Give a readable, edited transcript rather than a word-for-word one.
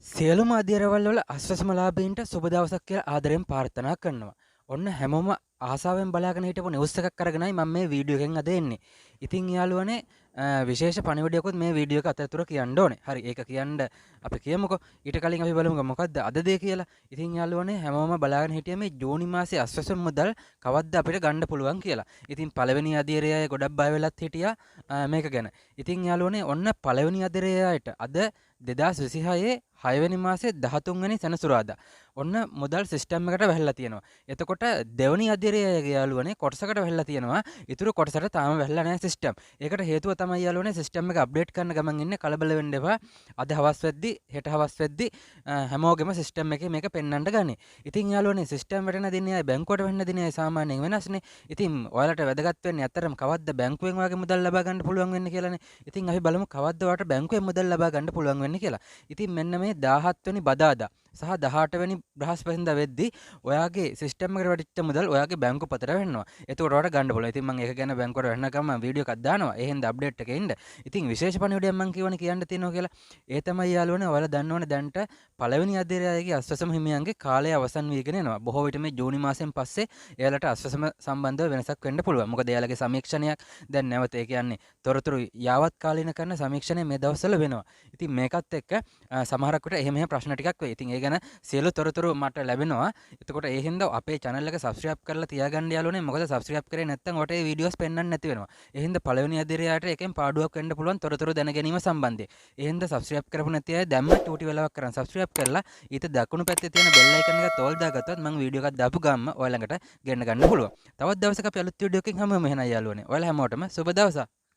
සියලුම අධ්‍යයනවල වල අස්වැසම ලාභීන්ට සුබ දවසක් කියලා ආදරයෙන් ප්‍රාර්ථනා කරනවා. ඔන්න හැමෝම ආසාවෙන් බලාගෙන හිටපු නිවුස් එකක් අරගෙනයි මම මේ වීඩියෝ එකෙන් අද එන්නේ. ඉතින් යාළුවනේ විශේෂ පණිවිඩයක්වත් මේ වීඩියෝ එක අතරතුර කියන්න ඕනේ. හරි ඒක කියන්න අපි කියමුකෝ. ඊට කලින් අපි බලමුකෝ මොකද්ද අද දේ කියලා. ඉතින් යාළුවනේ හැමෝම බලාගෙන හිටියේ මේ ජූනි මාසේ අස්වැසම මුදල් කවද්ද අපිට ගන්න පුළුවන් කියලා. ඉතින් පළවෙනි අධීරය අය ගොඩක් බය වෙලත් හිටියා මේක ගැන. ඉතින් යාළුවනේ ඔන්න පළවෙනි අධීරය අයට අද 2026 6වෙනි මාසේ 13 වෙනි සෙනසුරාදා ඔන්න මුදල් සිස්ටම් එකට වැහැලා තියෙනවා. එතකොට දෙවනි අධ්‍යයනයේ යාළුවනේ කොටසකට වැහැලා තියෙනවා. ඊටු කොටසට තාම වැහැලා නැහැ සිස්ටම්. ඒකට හේතුව තමයි යාළුවනේ සිස්ටම් එක අප්ඩේට් කරන ගමන් ඉන්නේ කලබල වෙන්න එපා. අද හවස් වෙද්දි හෙට හවස් වෙද්දි හැමෝගෙම සිස්ටම් එකේ මේක පෙන්වන්න ගන්නේ. ඉතින් යාළුවනේ සිස්ටම් වැටෙන දිනේ බැංකුවට වෙන්න දිනේ සාමාන්‍යයෙන් වෙනස්නේ. ඉතින් ඔයාලට වැදගත් වෙන්නේ අතරම කවද්ද බැංකුවෙන් වගේ මුදල් ලබා ගන්න පුළුවන් වෙන්නේ කියලානේ. ඉතින් අපි බලමු කවද්ද ඔයාලට බැංකුවෙන් මුදල් ලබා ගන්න පුළුවන් වෙන්නේ කියලා. ඉතින් මෙන්න මේ 17 වෙනි බදාදා සහ 18 වෙනි බ්‍රහස්පතින්දා වෙද්දි ඔයාගේ සිස්ටම් එකට වැටිච්ච මුදල් ඔයාගේ බැංකු පතට වෙන්නවා. එතකොට ඔයාලට ගන්න පුළුවන්. ඉතින් මම ඒක ගැන බැංකුවට වෙන්නකම් මම වීඩියෝ එකක් දානවා. ඒ හින්දා අප්ඩේට් එකේ ඉන්න. ඉතින් විශේෂ පණිවිඩයක් මම කියවනේ කියන්න තියෙනවා කියලා. ඒ තමයි යාළුවනේ ඔයාලා දන්නවනේ දැන්ට පළවෙනි අධ්‍යයනයේ අස්වැසම හිමියන්ගේ කාලය අවසන් වීගෙන එනවා. බොහෝ විට මේ ජූනි මාසෙන් පස්සේ එයාලට අස්වැසම සම්බන්ධව වෙනසක් වෙන්න පුළුවන්. මොකද එයාලගේ සමීක්ෂණයක් දැන් නැවත ඒ කියන්නේ තොරතුරු යාවත් කාලීන කරන සමීක්ෂණය මේ දවස්වල වෙනවා. ඉතින් මේකත් එක්ක සමහරක් විට එහෙම ප්‍රශ්න ටිකක් වෙයි. ඉතින් ඒ ගැන සියලු තොරතුරු මට ලැබෙනවා. එතකොට ඒ හින්දා අපේ channel එක subscribe කරලා තියාගන්න යාළුවනේ. මොකද subscribe කරේ නැත්නම් ඔයාලට මේ වීඩියෝස් පෙන්වන්න නැති වෙනවා. ඒ හින්දා පළවෙනි අධීරයට එකෙන් පාඩුවක් වෙන්න පුළුවන් තොරතුරු දැන ගැනීම සම්බන්ධයෙන්. ඒ හින්දා subscribe කරපු නැති අය දැම්ම ටූටි වෙලාවක් කරන් subscribe කරලා ඊට දකුණු පැත්තේ තියෙන bell icon එක තෝල් දාගත්තොත් මම වීඩියෝ එකක් දාපු ගාම ඔයාලඟට ගෙන්න ගන්න පුළුවන්. තවත් දවසක අපි අලුත් වීඩියෝ එකකින් හමුවෙමු එහෙනම් යාළුවනේ. ඔයාලා හැමෝටම සුබ දවසක්.